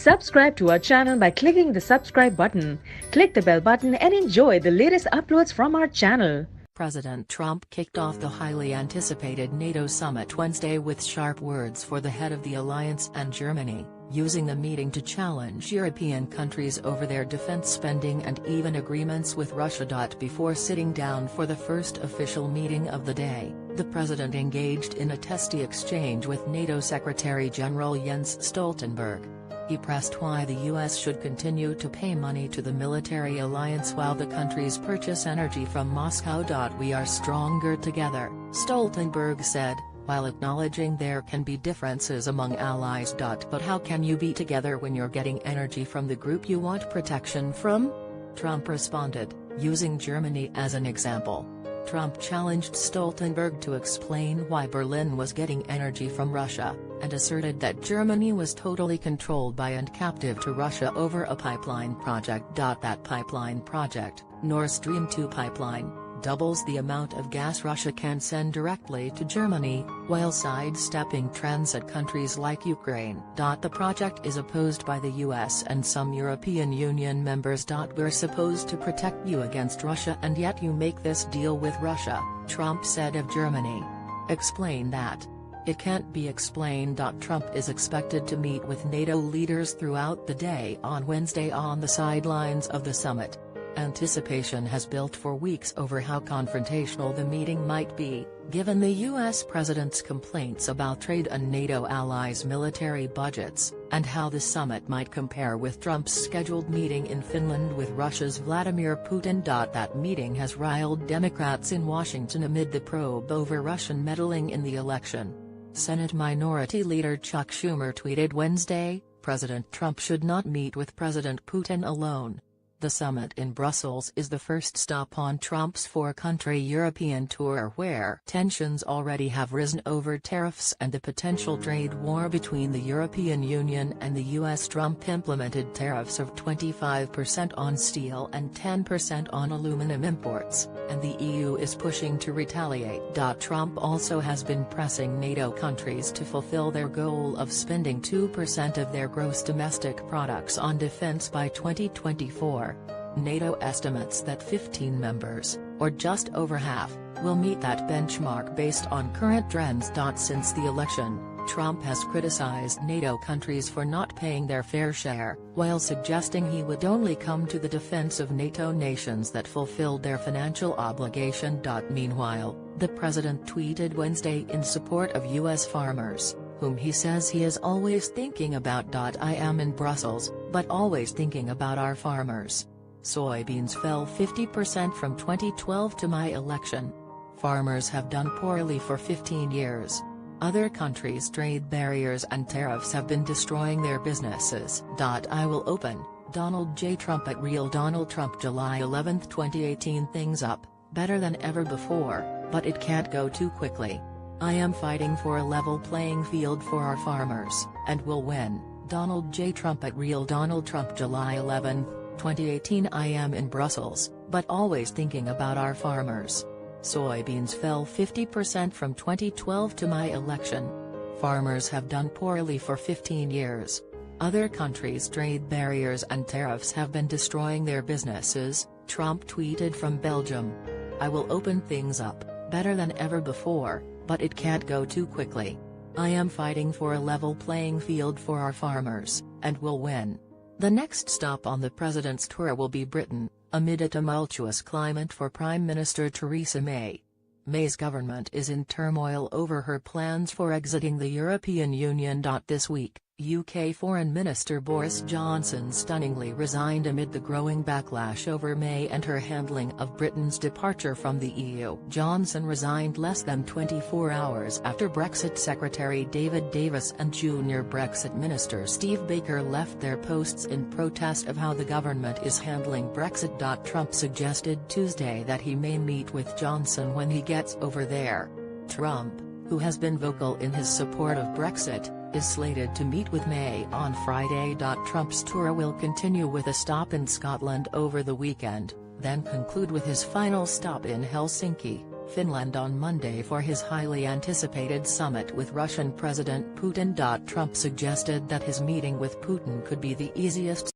Subscribe to our channel by clicking the subscribe button. Click the bell button and enjoy the latest uploads from our channel. President Trump kicked off the highly anticipated NATO summit Wednesday with sharp words for the head of the alliance and Germany, using the meeting to challenge European countries over their defense spending and even agreements with Russia. Before sitting down for the first official meeting of the day, the president engaged in a testy exchange with NATO Secretary General Jens Stoltenberg. He pressed why the U.S. should continue to pay money to the military alliance while the countries purchase energy from Moscow. "We are stronger together," Stoltenberg said, while acknowledging there can be differences among allies. "But how can you be together when you're getting energy from the group you want protection from?" Trump responded, using Germany as an example. Trump challenged Stoltenberg to explain why Berlin was getting energy from Russia, and asserted that Germany was totally controlled by and captive to Russia over a pipeline project. That pipeline project, Nord Stream 2 pipeline, doubles the amount of gas Russia can send directly to Germany, while sidestepping transit countries like Ukraine. The project is opposed by the US and some European Union members. "We're supposed to protect you against Russia and yet you make this deal with Russia," Trump said of Germany. "Explain that." "It can't be explained." Trump is expected to meet with NATO leaders throughout the day on Wednesday on the sidelines of the summit. Anticipation has built for weeks over how confrontational the meeting might be, given the U.S. president's complaints about trade and NATO allies' military budgets, and how the summit might compare with Trump's scheduled meeting in Finland with Russia's Vladimir Putin. That meeting has riled Democrats in Washington amid the probe over Russian meddling in the election. Senate Minority Leader Chuck Schumer tweeted Wednesday, "President Trump should not meet with President Putin alone." The summit in Brussels is the first stop on Trump's four-country European tour, where tensions already have risen over tariffs and the potential trade war between the European Union and the U.S. Trump implemented tariffs of 25% on steel and 10% on aluminum imports, and the EU is pushing to retaliate. Trump also has been pressing NATO countries to fulfill their goal of spending 2% of their gross domestic products on defense by 2024. NATO estimates that 15 members, or just over half, will meet that benchmark based on current trends. Since the election, Trump has criticized NATO countries for not paying their fair share, while suggesting he would only come to the defense of NATO nations that fulfilled their financial obligation. Meanwhile, the president tweeted Wednesday in support of U.S. farmers, whom he says he is always thinking about. "I am in Brussels, but always thinking about our farmers. Soybeans fell 50% from 2012 to my election. Farmers have done poorly for 15 years. Other countries' trade barriers and tariffs have been destroying their businesses." I will open, Donald J. Trump at Real Donald Trump July 11, 2018. "Things up, better than ever before, but it can't go too quickly. I am fighting for a level playing field for our farmers, and will win." Donald J. Trump at Real Donald Trump July 11, 2018. "I am in Brussels, but always thinking about our farmers. Soybeans fell 50% from 2012 to my election. Farmers have done poorly for 15 years. Other countries' trade barriers and tariffs have been destroying their businesses," Trump tweeted from Belgium. "I will open things up, better than ever before, but it can't go too quickly. I am fighting for a level playing field for our farmers, and will win." The next stop on the president's tour will be Britain, amid a tumultuous climate for Prime Minister Theresa May. May's government is in turmoil over her plans for exiting the European Union. This week, UK Foreign Minister Boris Johnson stunningly resigned amid the growing backlash over May and her handling of Britain's departure from the EU. Johnson resigned less than 24 hours after Brexit Secretary David Davis and Junior Brexit Minister Steve Baker left their posts in protest of how the government is handling Brexit. Trump suggested Tuesday that he may meet with Johnson when he gets over there. Trump, who has been vocal in his support of Brexit, is slated to meet with May on Friday. Trump's tour will continue with a stop in Scotland over the weekend, then conclude with his final stop in Helsinki, Finland on Monday for his highly anticipated summit with Russian President Putin. Trump suggested that his meeting with Putin could be the easiest